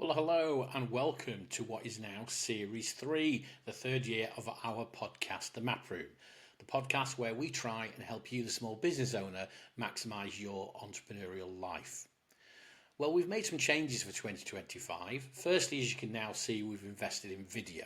Well, hello and welcome to what is now Series 3, the third year of our podcast, The Map Room. The podcast where we try and help you, the small business owner, maximise your entrepreneurial life. Well, we've made some changes for 2025. Firstly, as you can now see, we've invested in video.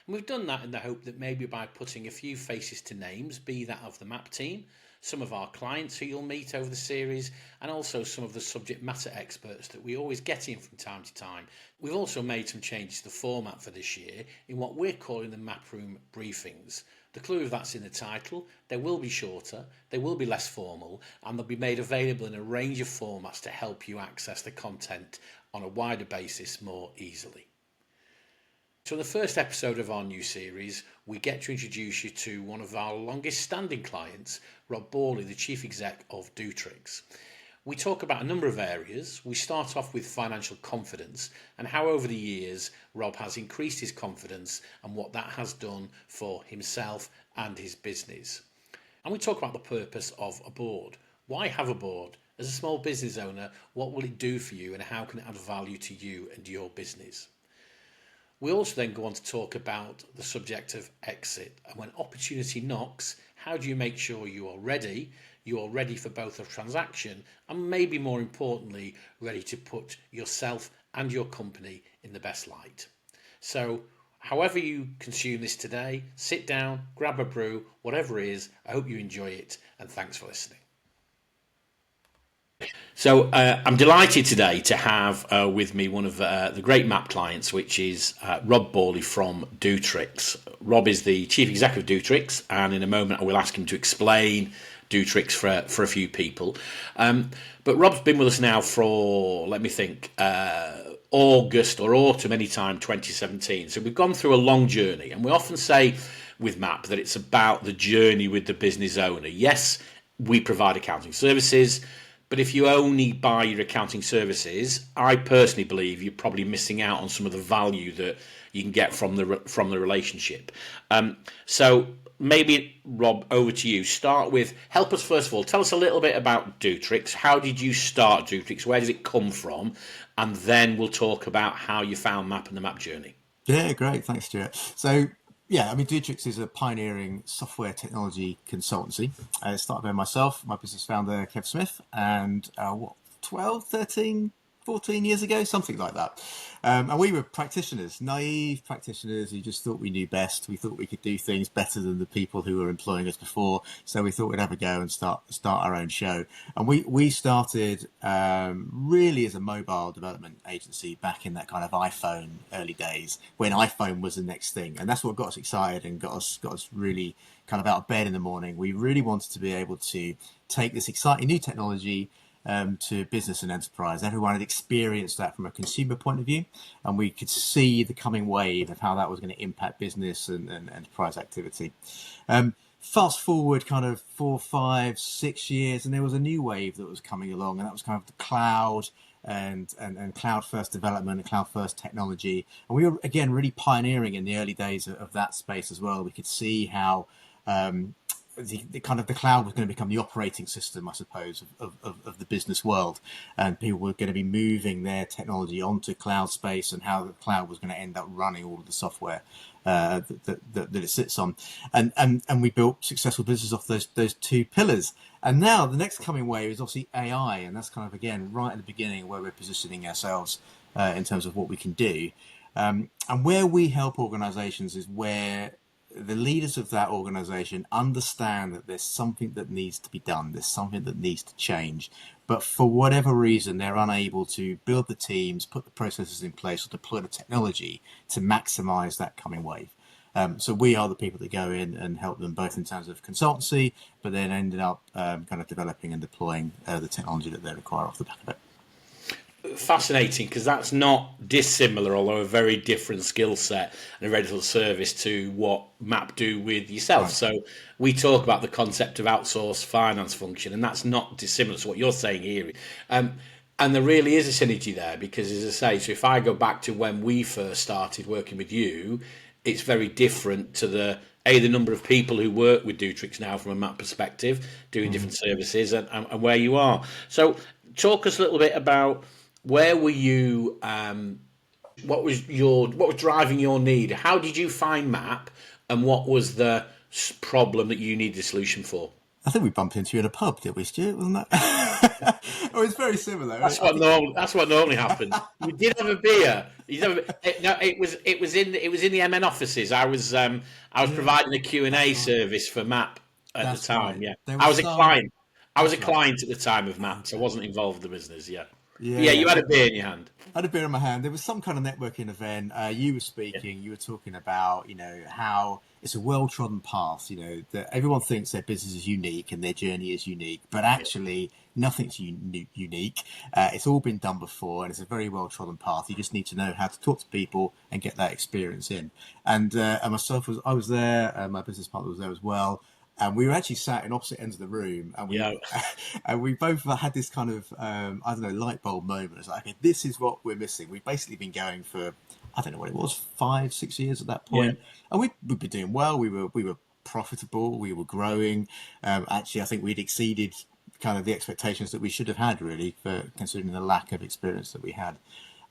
And we've done that in the hope that maybe by putting a few faces to names, be that of the map team, some of our clients who you'll meet over the series, and also some of the subject matter experts that we always get in from time to time. We've also made some changes to the format for this year in what we're calling the Map Room briefings. The clue of that's in the title. They will be shorter, they will be less formal, and they'll be made available in a range of formats to help you access the content on a wider basis more easily. So in the first episode of our new series, we get to introduce you to one of our longest standing clients, Rob Borley, the Chief Exec of Dootrix. We talk about a number of areas. We start off with financial confidence and how over the years Rob has increased his confidence and what that has done for himself and his business. And we talk about the purpose of a board. Why have a board? As a small business owner, what will it do for you and how can it add value to you and your business? We also then go on to talk about the subject of exit. And when opportunity knocks, how do you make sure you are ready? You are ready for both a transaction and maybe more importantly, ready to put yourself and your company in the best light. So however you consume this today, sit down, grab a brew, whatever it is, I hope you enjoy it and thanks for listening. So I'm delighted today to have with me one of the great map clients, which is Rob Borley from Dootrix. Rob is the Chief Executive of Dootrix, and in a moment I will ask him to explain Dootrix for a few people. But Rob's been with us now for, let me think, August or autumn anytime 2017. So we've gone through a long journey, and we often say with MAP that it's about the journey with the business owner. Yes, we provide accounting services, but if you only buy your accounting services, I personally believe you're probably missing out on some of the value that you can get from the relationship. So maybe, Rob, over to you. Start with, help us first of all, tell us a little bit about Dootrix. How did you start Dootrix? Where does it come from? And then we'll talk about how you found MAP and the MAP journey. Yeah, great. Thanks, Stuart. So, Dootrix is a pioneering software technology consultancy. It started by myself, my business founder, Kev Smith, and 12, 13, 14 years ago, something like that. And we were practitioners, naive practitioners who just thought we knew best. We thought we could do things better than the people who were employing us before. So we thought we'd have a go and start our own show. And we started really as a mobile development agency back in that kind of iPhone early days when iPhone was the next thing. And that's what got us excited and got us really kind of out of bed in the morning. We really wanted to be able to take this exciting new technology to business and enterprise. Everyone had experienced that from a consumer point of view, and we could see the coming wave of how that was going to impact business and enterprise activity. Fast forward kind of 4, 5, 6 years, and there was a new wave that was coming along, and that was kind of the cloud and cloud first development and cloud first technology. And we were, again, really pioneering in the early days of that space as well. We could see how the cloud was going to become the operating system, I suppose, of the business world, and people were going to be moving their technology onto cloud space, and how the cloud was going to end up running all of the software that it sits on, and we built successful businesses off those two pillars. And now the next coming wave is obviously AI, and that's kind of again right at the beginning where we're positioning ourselves in terms of what we can do, and where we help organizations is where the leaders of that organization understand that there's something that needs to be done, there's something that needs to change, but for whatever reason they're unable to build the teams, put the processes in place, or deploy the technology to maximize that coming wave. So we are the people that go in and help them both in terms of consultancy, but then ended up kind of developing and deploying the technology that they require off the back of it. Fascinating, because that's not dissimilar, although a very different skill set and a very little service to what MAP do with yourself. Right. So we talk about the concept of outsourced finance function, and that's not dissimilar to what you're saying here. And there really is a synergy there, because as I say, so if I go back to when we first started working with you, it's very different to the number of people who work with Dootrix now from a MAP perspective, doing different services and where you are. So talk us a little bit about, where were you What was driving your need? How did you find MAP, and what was the problem that you needed a solution for? I think we bumped into you in a pub, did we, Stuart? Wasn't that? Oh, it's very similar. That's what normally happens. We did have a beer. No, it was in the MN offices. I was providing a Q&A service for MAP at the That's time. right. Yeah, There I was was a some. client. I was a That's right. client at the time of MAP, so I wasn't involved in the business. Yeah, but Yeah, yeah, yeah. you had a beer in your hand. I had a beer in my hand. There was some kind of networking event. You were Yeah, speaking. You were talking about, how it's a well-trodden path. That everyone thinks their business is unique and their journey is unique, but yeah, actually nothing's unique. It's all been done before, and it's a very well-trodden path. You just need to know how to talk to people and get that experience in. And myself I was there. My business partner was there as well. And we were actually sat in opposite ends of the room, and we yeah, and we both had this kind of I don't know, light bulb moment. It's like, okay, this is what we're missing. We've basically been going for, I don't know what it was, 5, 6 years at that yeah. point, and we'd been doing well. We were profitable. We were growing. Actually, I think we'd exceeded kind of the expectations that we should have had, really, for considering the lack of experience that we had.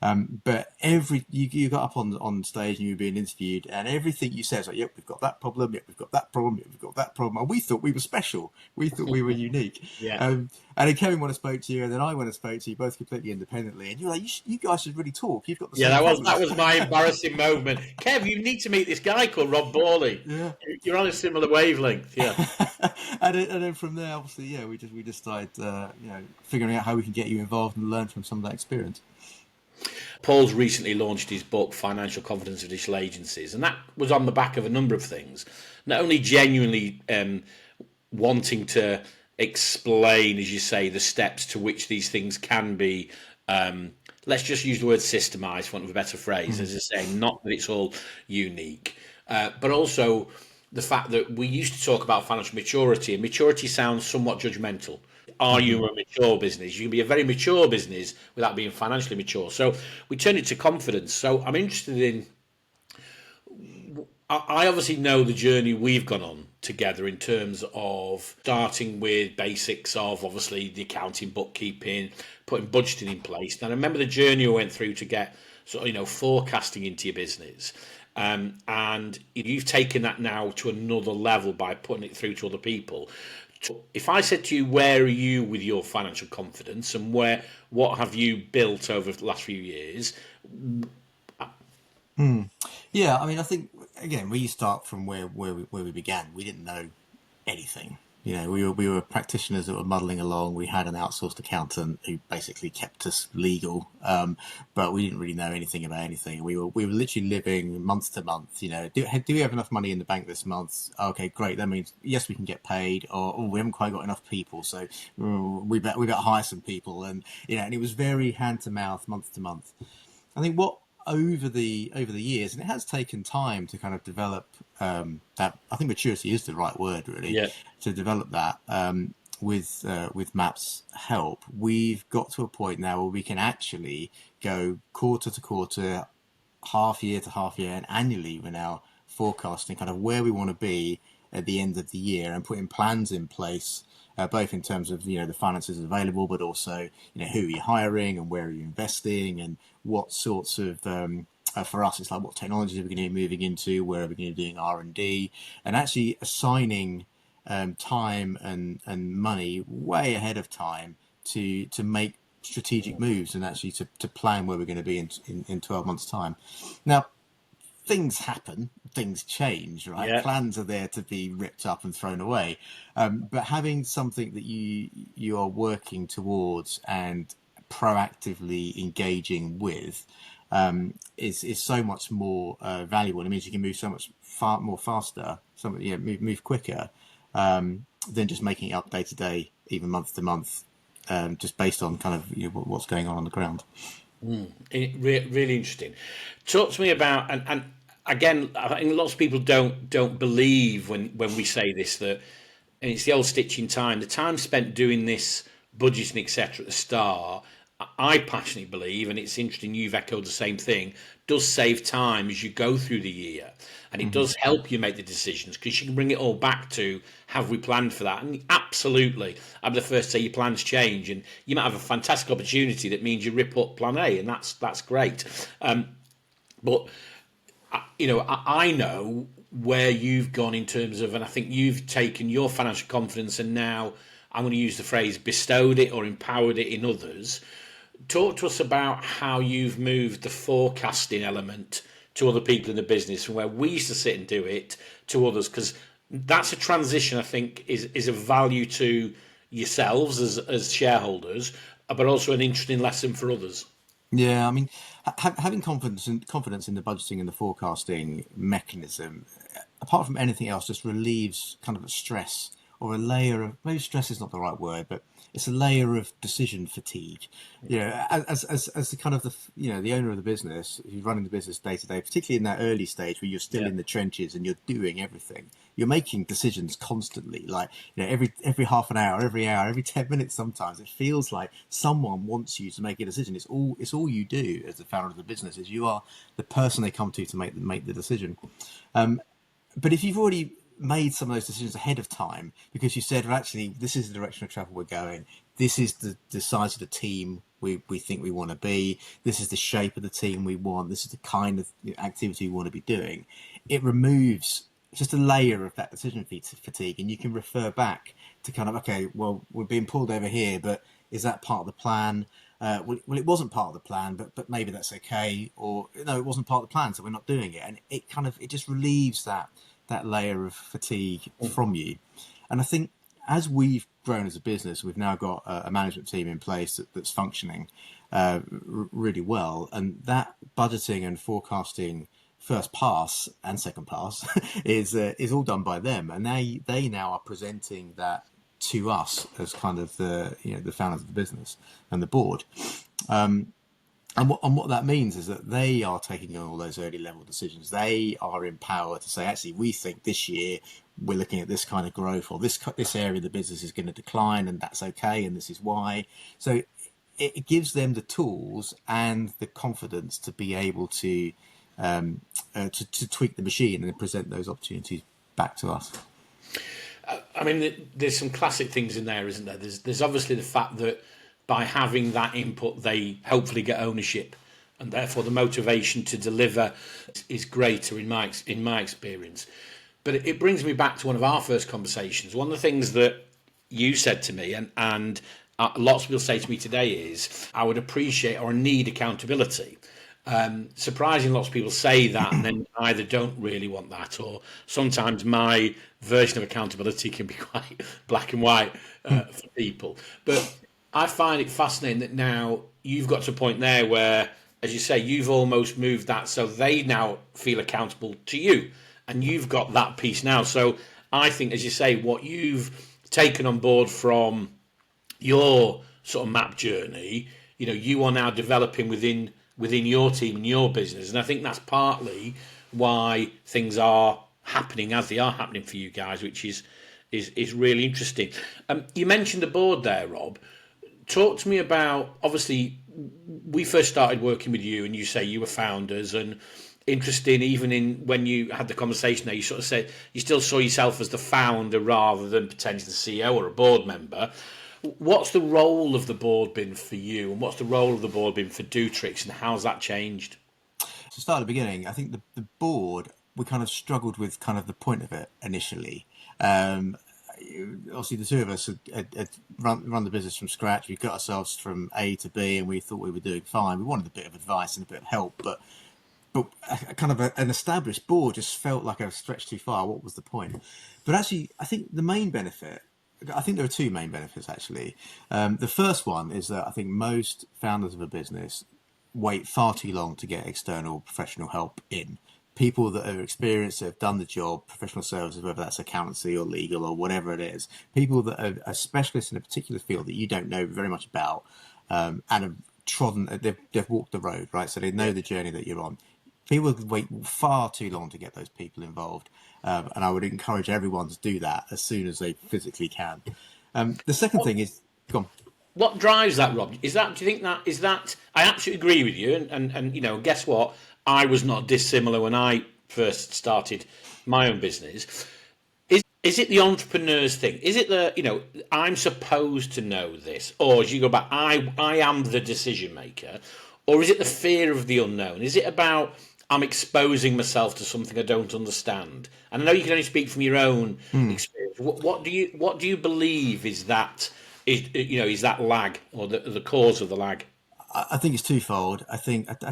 But you got up on stage and you were being interviewed, and everything you said was like, "Yep, we've got that problem. Yep, we've got that problem. Yep, we've got that problem." And we thought we were special. We thought we were unique. Yeah. And then Kevin went and spoke to you, and then I went and spoke to you, both completely independently. And you're like, "You guys should really talk. You've got the Yeah, same that problems." was my embarrassing moment. Kev, you need to meet this guy called Rob Borley. Yeah. You're on a similar wavelength. Yeah. And then from there, obviously, yeah, we just started, figuring out how we can get you involved and learn from some of that experience. Paul's recently launched his book, Financial Confidence of Digital Agencies, and that was on the back of a number of things. Not only genuinely wanting to explain, as you say, the steps to which these things can be, let's just use the word systemised, for want of a better phrase, as I say, not that it's all unique, but also the fact that we used to talk about financial maturity, and maturity sounds somewhat judgmental. Are you a mature business? You can be a very mature business without being financially mature. So we turn it to confidence. So I'm interested in. I obviously know the journey we've gone on together in terms of starting with basics of obviously the accounting, bookkeeping, putting budgeting in place. And I remember the journey we went through to get sort of forecasting into your business. And you've taken that now to another level by putting it through to other people. If I said to you, where are you with your financial confidence, and what have you built over the last few years? Yeah, I mean, I think again we start from where we began. We didn't know anything. We were practitioners that were muddling along. We had an outsourced accountant who basically kept us legal, but we didn't really know anything about anything. We were literally living month to month. Do we have enough money in the bank this month? Okay, great. That means yes, we can get paid, or we haven't quite got enough people, so we better hire some people. And and it was very hand to mouth, month to month. I think what over the years, and it has taken time to kind of develop that. I think maturity is the right word, really, Yeah. to develop that. With MAP's help, we've got to a point now where we can actually go quarter to quarter, half year to half year, and annually we're now forecasting kind of where we want to be at the end of the year and putting plans in place, both in terms of the finances available, but also who are you hiring and where are you investing and what sorts of for us it's like what technologies are we going to be moving into, where are we going to be doing R&D, and actually assigning time and money way ahead of time to make strategic moves and actually to plan where we're going to be in 12 months time. Now things happen, things change, right? Yeah. Plans are there to be ripped up and thrown away, but having something that you are working towards and proactively engaging with is so much more valuable. It means you can move so much more faster, move quicker than just making it up day to day, even month to month, just based on kind of what's going on the ground. Really interesting. Talk to me about and again, I think lots of people don't believe when we say this, that, and it's the old stitching time. The time spent doing this budgeting etc. at the start, I passionately believe, and it's interesting you've echoed the same thing, does save time as you go through the year, and it does help you make the decisions because you can bring it all back to, have we planned for that? And absolutely, I'm the first to say your plans change, and you might have a fantastic opportunity that means you rip up plan A, and that's great. But I know where you've gone in terms of, and I think you've taken your financial confidence and now I'm going to use the phrase bestowed it or empowered it in others. Talk to us about how you've moved the forecasting element to other people in the business from where we used to sit and do it to others, because that's a transition I think is of value to yourselves as shareholders, but also an interesting lesson for others. Yeah, I mean, having confidence in the budgeting and the forecasting mechanism, apart from anything else, just relieves kind of a stress or a layer of, maybe stress is not the right word, but it's a layer of decision fatigue. You know, as the kind of the owner of the business who's running the business day to day, particularly in that early stage where you're still Yeah. in the trenches and you're doing everything, you're making decisions constantly. Like, every half an hour, every 10 minutes, sometimes it feels like someone wants you to make a decision. It's all you do as the founder of the business, is you are the person they come to make the decision. But if you've already made some of those decisions ahead of time, because you said, well, actually, this is the direction of travel we're going, this is the size of the team we think we want to be, this is the shape of the team we want, this is the kind of activity we want to be doing, it removes just a layer of that decision fatigue, and you can refer back to kind of, okay, well, we're being pulled over here, but is that part of the plan? Well, it wasn't part of the plan, but maybe that's okay. Or no, it wasn't part of the plan, so we're not doing it. And it just relieves that layer of fatigue from you. And I think as we've grown as a business, we've now got a management team in place that's functioning really well. And that budgeting and forecasting first pass and second pass is all done by them. And they now are presenting that to us as kind of the founders of the business and the board. And what that means is that they are taking on all those early level decisions. They are empowered to say, actually, we think this year we're looking at this kind of growth, or this area of the business is going to decline, and that's okay, and this is why. So it gives them the tools and the confidence to be able to tweak the machine and present those opportunities back to us. I mean, there's some classic things in there, isn't there? There's obviously the fact that by having that input, they hopefully get ownership, and therefore the motivation to deliver is greater in my experience. But it brings me back to one of our first conversations. One of the things that you said to me, and lots of people say to me today, is I would appreciate or need accountability. Surprising, lots of people say that and then either don't really want that, or sometimes my version of accountability can be quite black and white for people. But I find it fascinating that now you've got to a point there where, as you say, you've almost moved that so they now feel accountable to you, and you've got that piece now. So I think, as you say, what you've taken on board from your sort of map journey, you are now developing within your team and your business, and I think that's partly why things are happening as they are happening for you guys, which is really interesting. You mentioned the board there, Rob. Talk to me about, obviously, we first started working with you, and you say you were founders, and interesting, even in when you had the conversation there, you sort of said you still saw yourself as the founder rather than potentially the CEO or a board member. What's the role of the board been for you, and what's the role of the board been for Dootrix, and how's that changed? To start at the beginning, I think the board, we kind of struggled with kind of the point of it initially. Obviously, the two of us had run the business from scratch. We got ourselves from A to B, and we thought we were doing fine. We wanted a bit of advice and a bit of help, but an established board just felt like a stretch too far. What was the point? But actually, I think the main benefit, I think there are two main benefits, actually. The first one is that I think most founders of a business wait far too long to get external professional help in. People that are experienced, that have done the job, professional services, whether that's accountancy or legal or whatever it is, people that are specialists in a particular field that you don't know very much about, and have they've walked the road, right? So they know the journey that you're on. People wait far too long to get those people involved, and I would encourage everyone to do that as soon as they physically can. The second thing is, go on. What drives that, Rob? Do you think that? I absolutely agree with you, and guess what? I was not dissimilar when I first started my own business. Is it the entrepreneur's thing? Is it I'm supposed to know this, or as you go back, I am the decision maker, or is it the fear of the unknown? Is it about I'm exposing myself to something I don't understand. And I know you can only speak from your own experience. What do you believe is that is that lag, or the cause of the lag? I think it's twofold. I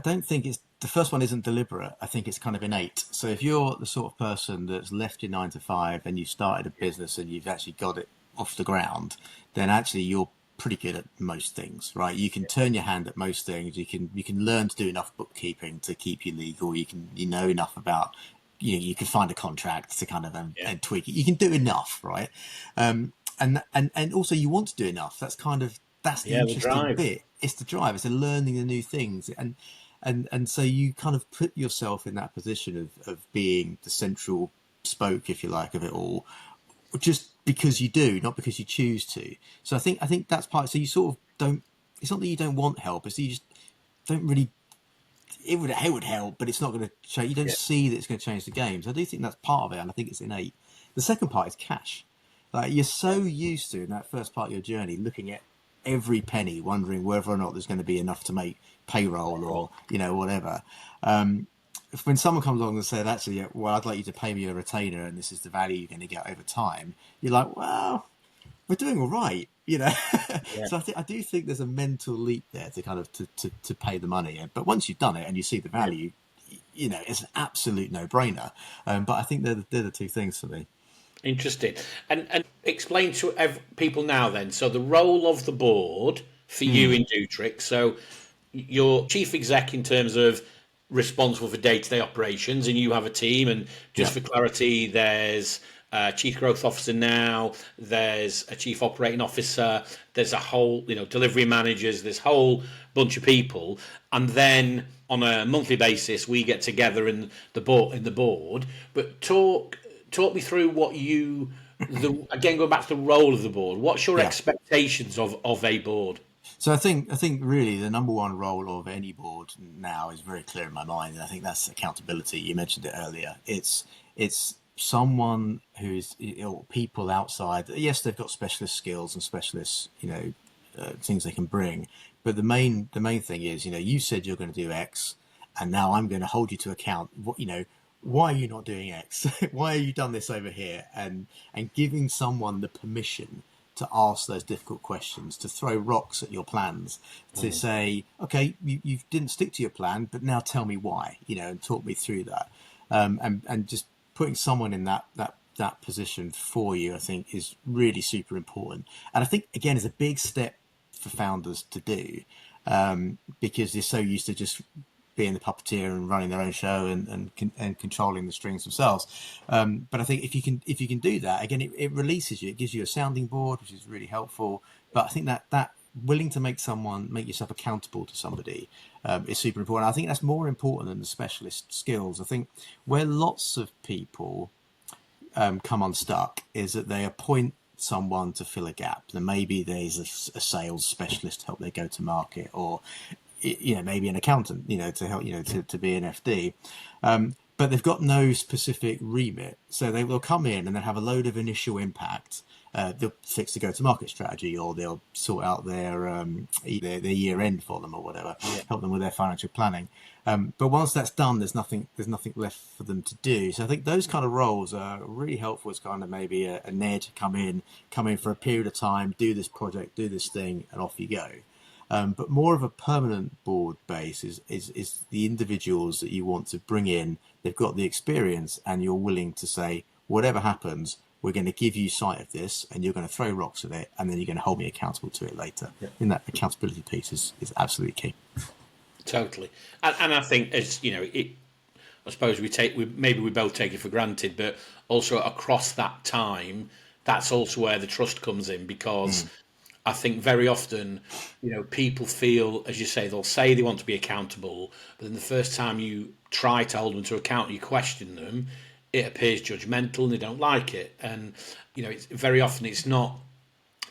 don't think it's the first one isn't deliberate. I think it's kind of innate. So if you're the sort of person that's left your 9 to 5 and you started a business and you've actually got it off the ground, then actually you're pretty good at most things, right? You can turn your hand at most things. You can learn to do enough bookkeeping to keep you legal. You know enough about you can find a contract to kind of and tweak it. You can do enough, right? And also you want to do enough. That's the The interesting drive. bit. It's the drive. It's the learning the new things, and so you kind of put yourself in that position of being the central spoke, if you like, of it all, just because you do, not because you choose to. So I think that's part. So you sort of don't. It's not that you don't want help. It's that you just don't really. It would help, but it's not going to change. You don't see that it's going to change the game. So I do think that's part of it, and I think it's innate. The second part is cash. Like you're so used to in that first part of your journey, looking at every penny, wondering whether or not there's going to be enough to make payroll or whatever. When someone comes along and says, actually, well, I'd like you to pay me a retainer and this is the value you're going to get over time, you're like, well, we're doing all right, Yeah. So I do think there's a mental leap there to kind of to pay the money. But once you've done it and you see the value, it's an absolute no-brainer. But I think they're the two things for me. Interesting. And explain to people now then. So the role of the board for you in Dootrix. So you're chief exec in terms of responsible for day-to-day operations, and you have a team. And just for clarity, there's a chief growth officer now. There's a chief operating officer. There's a whole, delivery managers. There's a whole bunch of people, and then on a monthly basis, we get together in the board. But talk me through again, going back to the role of the board. What's your expectations of a board? So I think really the number one role of any board now is very clear in my mind, and I think that's accountability. You mentioned it earlier. It's someone who's people outside. Yes, they've got specialist skills and specialist things they can bring, but the main thing is you said you're going to do X, and now I'm going to hold you to account. Why are you not doing X? Why have you done this over here? And giving someone the permission to ask those difficult questions, to throw rocks at your plans, to say, okay, you didn't stick to your plan, but now tell me why, and talk me through that. And just putting someone in that position for you, I think, is really super important. And I think, again, is a big step for founders to do, because they're so used to just being the puppeteer and running their own show and controlling the strings themselves. But I think if you can do that, again, it releases you. It gives you a sounding board, which is really helpful. But I think that willing to make yourself accountable to somebody is super important. I think that's more important than the specialist skills. I think where lots of people come unstuck is that they appoint someone to fill a gap. Then maybe there's a sales specialist to help their go to market, or maybe an accountant, to help, to be an FD. But they've got no specific remit. So they will come in and they'll have a load of initial impact. They'll fix the go-to-market strategy, or they'll sort out their year end for them or whatever, help them with their financial planning. But once that's done, there's nothing left for them to do. So I think those kind of roles are really helpful as kind of maybe a Ned come in for a period of time, do this project, do this thing, and off you go. But more of a permanent board base is the individuals that you want to bring in. They've got the experience, and you're willing to say, whatever happens, we're going to give you sight of this, and you're going to throw rocks at it, and then you're going to hold me accountable to it later. Yeah. And that accountability piece is absolutely key. Totally, and I think as I suppose we both take it for granted, but also across that time, that's also where the trust comes in, because I think very often, people feel, as you say, they'll say they want to be accountable, but then the first time you try to hold them to account, you question them, it appears judgmental and they don't like it. And, very often it's not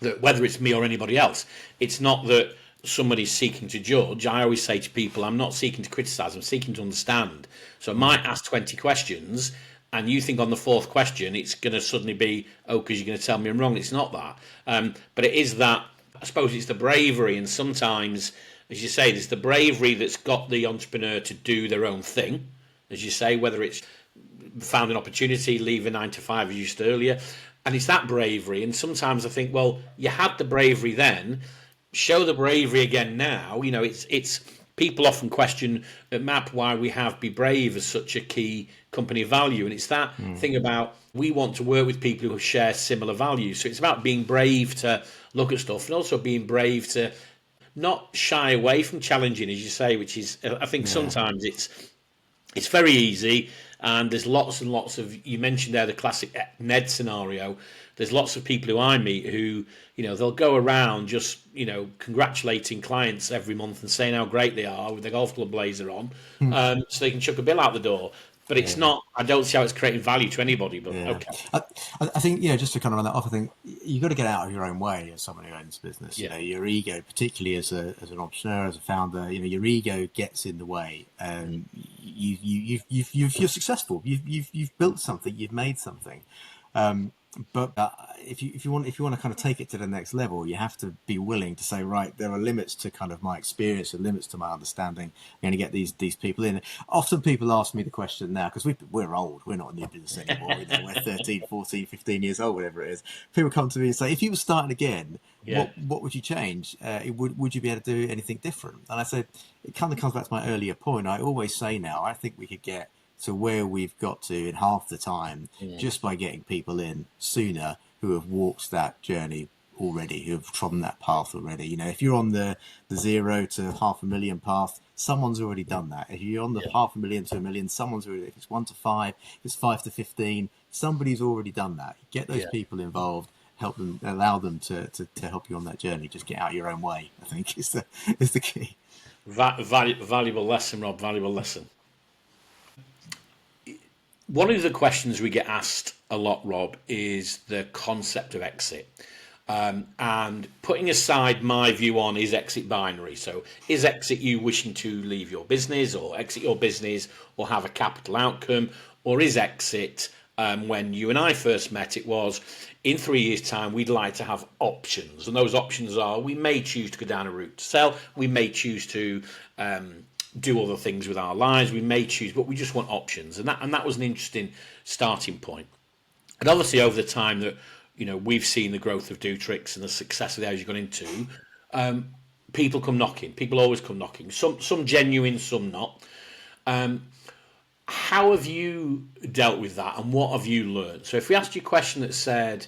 that, whether it's me or anybody else, it's not that somebody's seeking to judge. I always say to people, I'm not seeking to criticise, I'm seeking to understand. So I might ask 20 questions, and you think on the fourth question it's going to suddenly be, because you're going to tell me I'm wrong. It's not that. But it is that, I suppose it's the bravery, and sometimes, as you say, there's the bravery that's got the entrepreneur to do their own thing, as you say, whether it's found an opportunity, leave a 9 to 5 as you said earlier, and it's that bravery. And sometimes I think, well, you had the bravery then, show the bravery again now. You know, it's people often question at MAP why we have Be Brave as such a key company value, and it's that thing about we want to work with people who share similar values. So it's about being brave to look at stuff, and also being brave to not shy away from challenging, as you say, which is, I think sometimes it's very easy, and there's lots and lots of, you mentioned there the classic Ned scenario. There's lots of people who I meet who, you know, they'll go around just, you know, congratulating clients every month and saying how great they are with their golf club blazer on, so they can chuck a bill out the door. But it's not, I don't see how it's creating value to anybody, but okay. I think, you know, just to kind of run that off, I think you've got to get out of your own way as someone who owns business. You know, your ego, particularly as an entrepreneur, as a founder, you know, your ego gets in the way. You're successful. You've built something. You've made something. But if you want to kind of take it to the next level, you have to be willing to say, right, there are limits to kind of my experience and limits to my understanding. I'm going to get these people in. Often people ask me the question now, because we're old, we're not in the business anymore. You know, we're 13, 14, 15 years old, whatever it is. People come to me and say, if you were starting again, what would you change? Would you be able to do anything different? And I said, it kind of comes back to my earlier point. I always say now, I think we could get to where we've got to in half the time just by getting people in sooner who have walked that journey already, who have trodden that path already. You know, if you're on the 0 to 500,000 path, someone's already done that. If you're on the 500,000 to 1 million, someone's already, if it's 1 to 5, if it's 5 to 15, somebody's already done that. Get those people involved, help them, allow them to help you on that journey. Just get out of your own way, I think is the key. Valuable lesson, Rob, valuable lesson. One of the questions we get asked a lot, Rob, is the concept of exit. And putting aside my view on, is exit binary? So is exit you wishing to leave your business or exit your business or have a capital outcome? Or is exit, when you and I first met, it was in 3 years' time, we'd like to have options. And those options are, we may choose to go down a route to sell. We may choose to do other things with our lives. We may choose, but we just want options. And that was an interesting starting point. And obviously over the time that, you know, we've seen the growth of Dootrix and the success of the areas you've gone into, people come knocking. People always come knocking. Some genuine, some not. How have you dealt with that, and what have you learned? So if we asked you a question that said,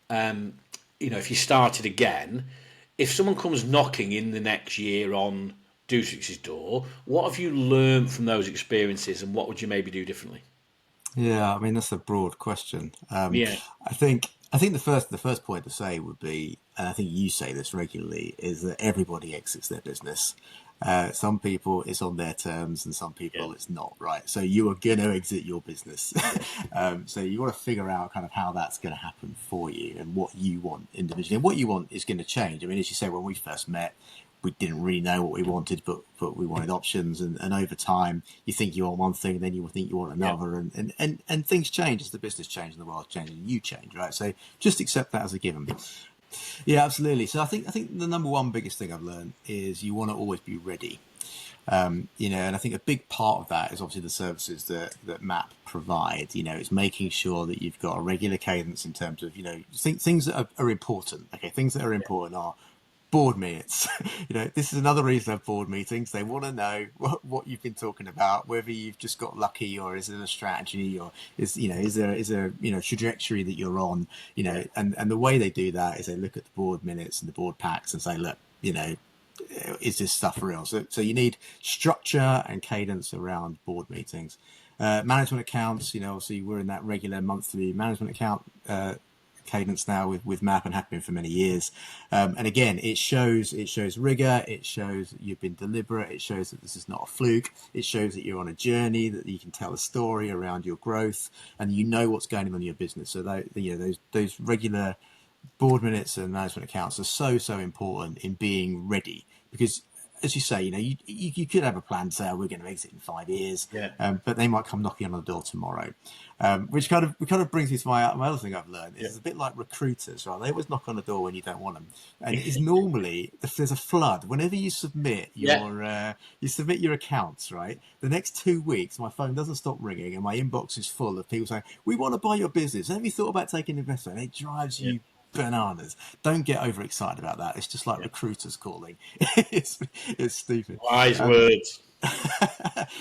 you know, if you started again, if someone comes knocking in the next year on Dootrix's door, what have you learned from those experiences, and what would you maybe do differently? Yeah, I mean, that's a broad question. I think the first point to say would be, and I think you say this regularly, is that everybody exits their business. Some people it's on their terms, and some people it's not, right? So you are going to exit your business. So you want to figure out kind of how that's going to happen for you and what you want individually. And what you want is going to change. I mean, as you say, when we first met, we didn't really know what we wanted, but we wanted options. And over time, you think you want one thing, then you think you want another. And things change as the business changes and the world changes and you change, right? So just accept that as a given. Yeah, absolutely. So I think the number one biggest thing I've learned is you want to always be ready. You know, and I think a big part of that is obviously the services that MAP provide. You know, it's making sure that you've got a regular cadence in terms of, you know, things that are important. Okay, things that are important are board minutes. You know, this is another reason I have board meetings. They want to know what you've been talking about, whether you've just got lucky or is it a strategy or is there you know, trajectory that you're on, you know, and the way they do that is they look at the board minutes and the board packs and say, look, you know, is this stuff real? So you need structure and cadence around board meetings. Management accounts, you know, obviously we're in that regular monthly management account cadence now with MAP and have been for many years. And again, it shows rigor, it shows that you've been deliberate, it shows that this is not a fluke, it shows that you're on a journey, that you can tell a story around your growth and you know what's going on in your business. So that, you know, those regular board minutes and management accounts are so important in being ready, because as you say, you could have a plan to say, oh, we're going to exit in 5 years, Yeah. but they might come knocking on the door tomorrow, which kind of brings me to my other thing I've learned. It's a bit like recruiters, right? They always knock on the door when you don't want them, and it is normally, if there's a flood, whenever you submit your accounts, right? The next 2 weeks, my phone doesn't stop ringing, and my inbox is full of people saying, "We want to buy your business. Have you thought about taking an investment?" And it drives you bananas. Don't get overexcited about that. It's just like recruiters calling. it's stupid. Wise words.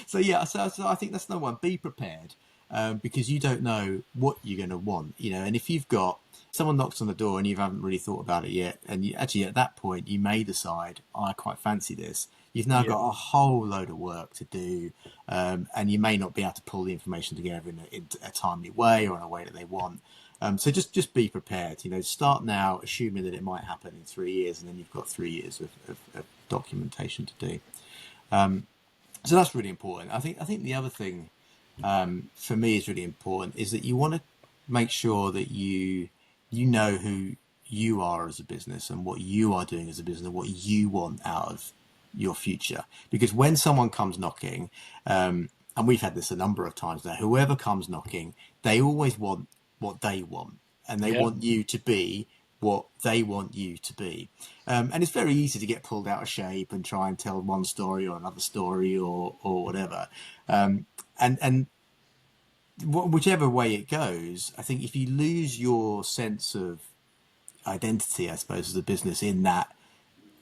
So I think that's number one. Be prepared, because you don't know what you're going to want. And if you've got someone knocks on the door and you haven't really thought about it yet, and you actually at that point you may decide, I quite fancy this. You've now got a whole load of work to do, and you may not be able to pull the information together in a timely way or in a way that they want. So just be prepared. Start now, assuming that it might happen in 3 years, and then you've got 3 years of documentation to do. So that's really important. I think the other thing for me is really important is that you want to make sure that you know who you are as a business and what you are doing as a business and what you want out of your future. Because when someone comes knocking, and we've had this a number of times now, whoever comes knocking, they always want what they want, and they want you to be what they want you to be. And it's very easy to get pulled out of shape and try and tell one story or another story or whatever. And whichever way it goes, I think if you lose your sense of identity, I suppose, as a business in that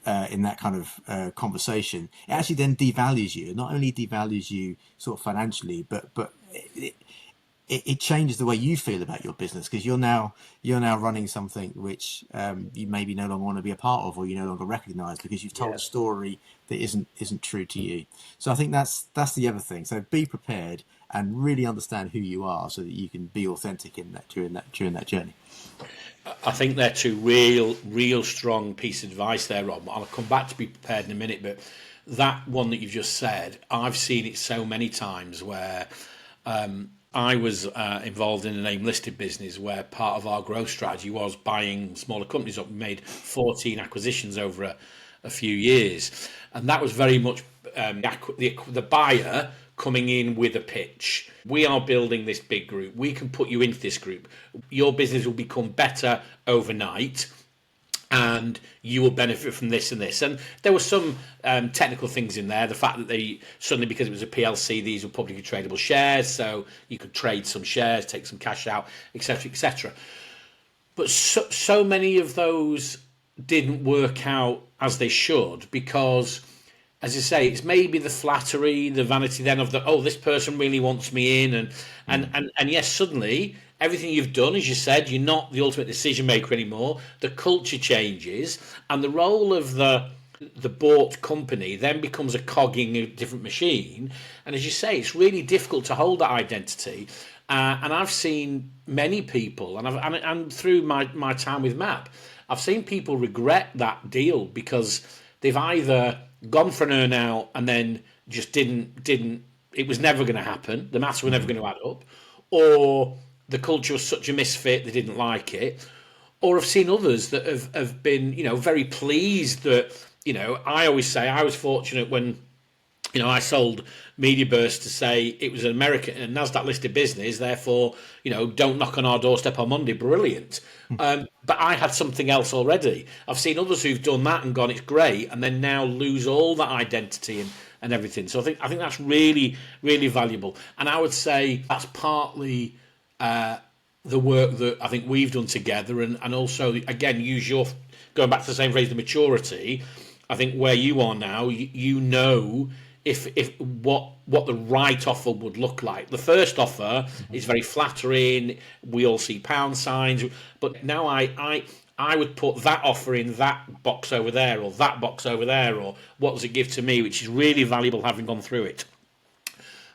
kind of conversation, it actually then devalues you. It not only devalues you sort of financially, but it changes the way you feel about your business, because you're now running something which you maybe no longer want to be a part of, or you no longer recognise because you've told a story that isn't true to you. So I think that's the other thing. So be prepared and really understand who you are, so that you can be authentic during that journey. I think they're two real strong piece of advice there, Rob. I'll come back to be prepared in a minute, but that one that you've just said, I've seen it so many times where I was involved in an AIM-listed business where part of our growth strategy was buying smaller companies up. We made 14 acquisitions over a few years, and that was very much the buyer coming in with a pitch. We are building this big group. We can put you into this group. Your business will become better overnight, and you will benefit from this and this. And there were some technical things in there. The fact that they suddenly, because it was a PLC, these were publicly tradable shares, so you could trade some shares, take some cash out, etc., etc. But so many of those didn't work out as they should, because, as you say, it's maybe the flattery, the vanity then of this person really wants me in, and yes, suddenly everything you've done, as you said, you're not the ultimate decision maker anymore. The culture changes, and the role of the bought company then becomes a cog in a different machine. And as you say, it's really difficult to hold that identity. And I've seen many people, and through my time with MAP, I've seen people regret that deal because they've either gone for an earn out and then just didn't. It was never going to happen. The maths were never going to add up, or the culture was such a misfit they didn't like it. Or I've seen others that have been, very pleased that, I always say I was fortunate when, I sold MediaBurst to say it was an American and NASDAQ listed business, therefore, don't knock on our doorstep on Monday. Brilliant. But I had something else already. I've seen others who've done that and gone, it's great, and then now lose all that identity and everything. So I think that's really, really valuable. And I would say that's partly the work that I think we've done together, and also, again, use your, going back to the same phrase, the maturity. I think where you are now, you know if what the right offer would look like. The first offer is very flattering. We all see pound signs, but now I would put that offer in that box over there, or that box over there, or what does it give to me, which is really valuable having gone through it.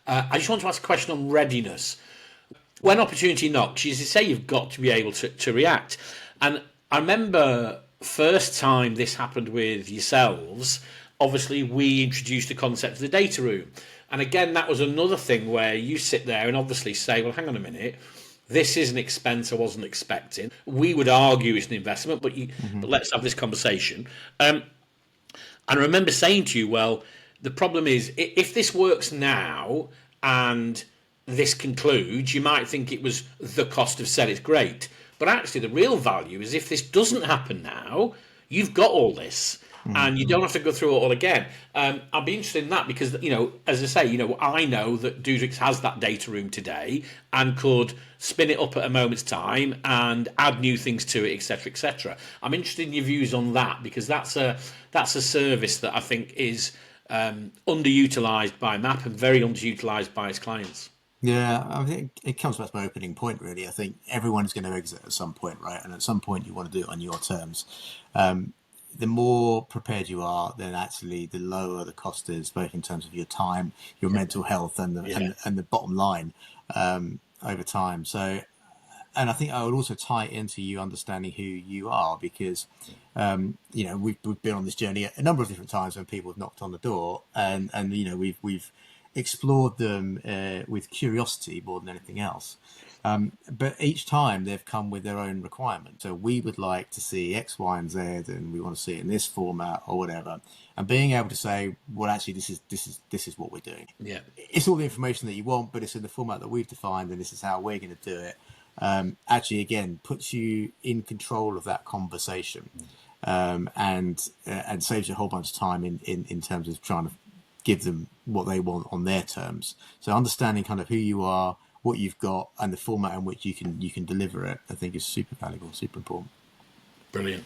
I just want to ask a question on readiness. When opportunity knocks, as you say, you've got to be able to react. And I remember first time this happened with yourselves, obviously we introduced the concept of the data room. And again, that was another thing where you sit there and obviously say, well, hang on a minute, this is an expense I wasn't expecting. We would argue it's an investment, but let's have this conversation. And I remember saying to you, well, the problem is if this works now and this concludes, you might think it was the cost of said it's great. But actually, the real value is if this doesn't happen now, you've got all this. And you don't have to go through it all again. I'll be interested in that because, as I say, I know that Dootrix has that data room today and could spin it up at a moment's time and add new things to it, etc., etc. I'm interested in your views on that because that's a service that I think is underutilized by MAP and very underutilized by its clients. Yeah, I think it comes back to my opening point, really. I think everyone's going to exit at some point, right? And at some point, you want to do it on your terms. The more prepared you are, then actually the lower the cost is, both in terms of your time, your mental health, and the bottom line over time. So, and I think I would also tie it into you understanding who you are, because we've been on this journey a number of different times when people have knocked on the door, and we've explored them with curiosity more than anything else. But each time they've come with their own requirements. So we would like to see X, Y, and Z, and we want to see it in this format or whatever. And being able to say, well, actually, this is what we're doing. Yeah, it's all the information that you want, but it's in the format that we've defined, and this is how we're going to do it. Actually, again, puts you in control of that conversation, and saves you a whole bunch of time in terms of trying to give them what they want on their terms. So understanding kind of who you are, what you've got, and the format in which you can deliver it, I think is super valuable, super important. Brilliant.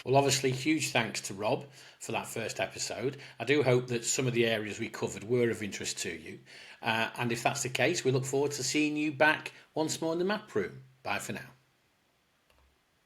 Well, obviously, huge thanks to Rob for that first episode. I do hope that some of the areas we covered were of interest to you. And if that's the case, we look forward to seeing you back once more in the map room. Bye for now.